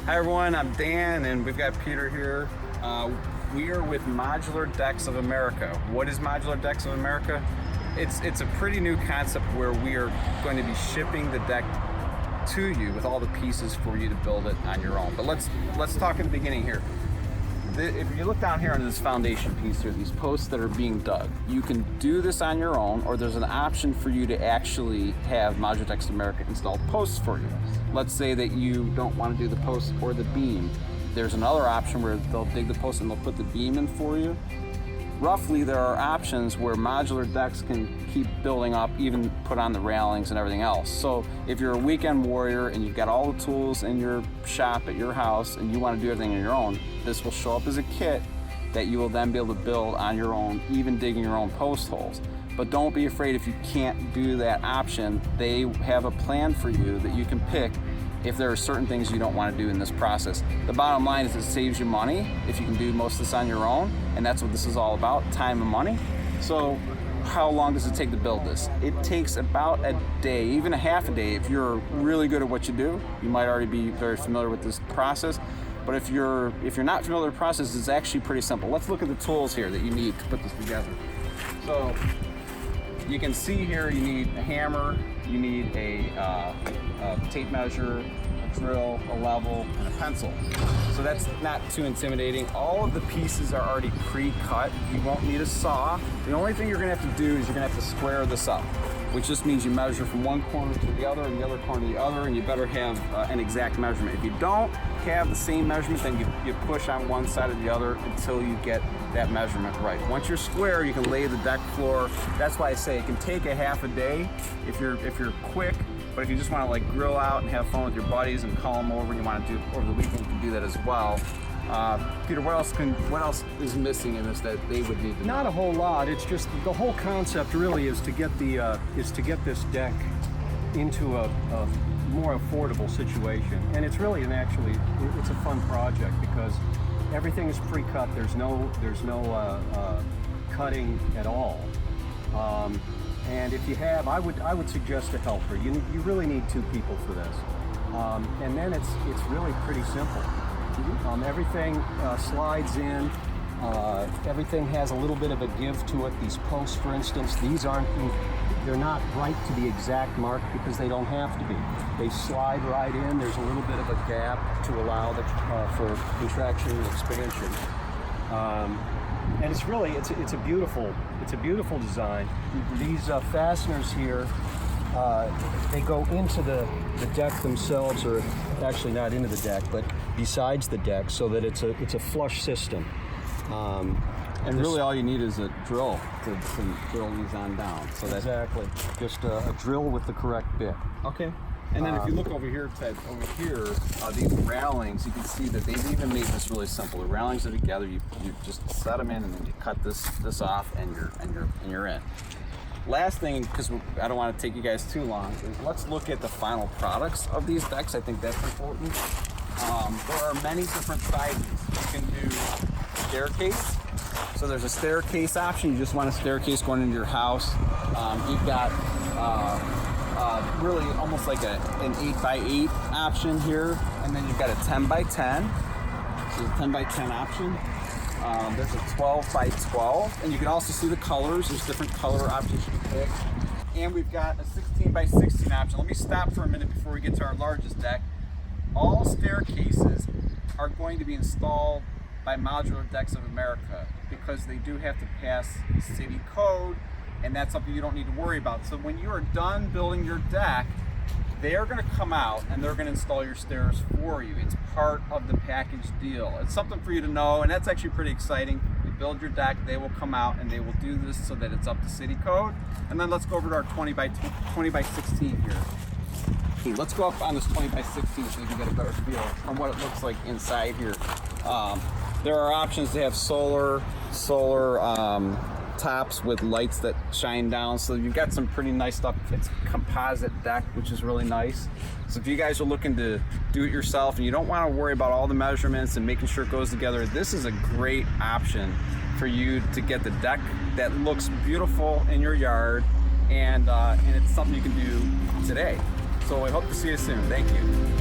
Hi everyone, I'm Dan and we've got Peter here. We are with Modular Decks of America. What is Modular Decks of America? It's a pretty new concept where we are going to be shipping the deck to you with all the pieces for you to build it on your own. But let's talk at the beginning here. If you look down here on this foundation piece here, these posts that are being dug, you can do this on your own, or there's an option for you to actually have Modular Decks of America install posts for you. Let's say that you don't want to do the post or the beam. There's another option where they'll dig the post and they'll put the beam in for you. Roughly, there are options where modular decks can keep building up, even put on the railings and everything else. So if you're a weekend warrior and you've got all the tools in your shop at your house and you want to do everything on your own, this will show up as a kit that you will then be able to build on your own, even digging your own post holes. But don't be afraid if you can't do that option. They have a plan for you that you can pick if there are certain things you don't want to do in this process. The bottom line is it saves you money if you can do most of this on your own, and that's what this is all about, time and money. So how long does it take to build this? It takes about a day, even a half a day. If you're really good at what you do, you might already be very familiar with this process. But if you're not familiar with the process, it's actually pretty simple. Let's look at the tools here that you need to put this together. So you can see here you need a hammer, you need a tape measure, a drill, a level, and a pencil. So that's not too intimidating. All of the pieces are already pre-cut. You won't need a saw. The only thing you're gonna have to do is you're gonna have to square this up, which just means you measure from one corner to the other and the other corner to the other, and you better have an exact measurement. If you don't have the same measurement, then you push on one side or the other until you get that measurement right. Once you're square, you can lay the deck floor. That's why I say it can take a half a day if you're quick, but if you just want to like grill out and have fun with your buddies and call them over and you want to do over the weekend, you can do that as well. Peter, what else is missing in this that they would need to know? Not a whole lot. It's just the whole concept really is to get this deck into a more affordable situation, and it's really it's a fun project because everything is pre-cut. There's no cutting at all. And if you have, I would suggest a helper. You really need two people for this, and then it's really pretty simple. Everything slides in. Everything has a little bit of a give to it. These posts, for instance, they're not right to the exact mark because they don't have to be. They slide right in. There's a little bit of a gap to allow for contraction and expansion. And it's a beautiful design. These fasteners here, they go into the deck themselves, or actually not into the deck, but besides the deck, so that it's a flush system. And really all you need is a drill to drill these on down. So that's exactly. Just a drill with the correct bit. Okay. And then if you look over here, Ted, these railings, you can see that they've even made this really simple. The railings are together. You just set them in, and then you cut this off, and you're in. Last thing, because I don't want to take you guys too long, is let's look at the final products of these decks. I think that's important. There are many different sizes. You can do staircase. So there's a staircase option. You just want a staircase going into your house. You've got really almost like an 8x8 option here, and then you've got a 10x10. So the 10x10 option. There's a 12x12, and you can also see the colors. There's different color options you can pick. And we've got a 16x16 option. Let me stop for a minute before we get to our largest deck. All staircases are going to be installed by Modular Decks of America because they do have to pass city code, and that's something you don't need to worry about. So when you are done building your deck, they are going to come out and they're going to install your stairs for you. It's part of the package deal. It's something for you to know, and that's actually pretty exciting. You build your deck, they will come out and they will do this so that it's up to city code. And then let's go over to our 20x16 here. Okay, let's go up on this 20x16 so you can get a better feel from what it looks like inside here. There are options to have solar tops with lights that shine down, so you've got some pretty nice stuff. It's a composite deck, which is really nice. So if you guys are looking to do it yourself and you don't want to worry about all the measurements and making sure it goes together, this is a great option for you to get the deck that looks beautiful in your yard, and it's something you can do today. So I hope to see you soon. Thank you.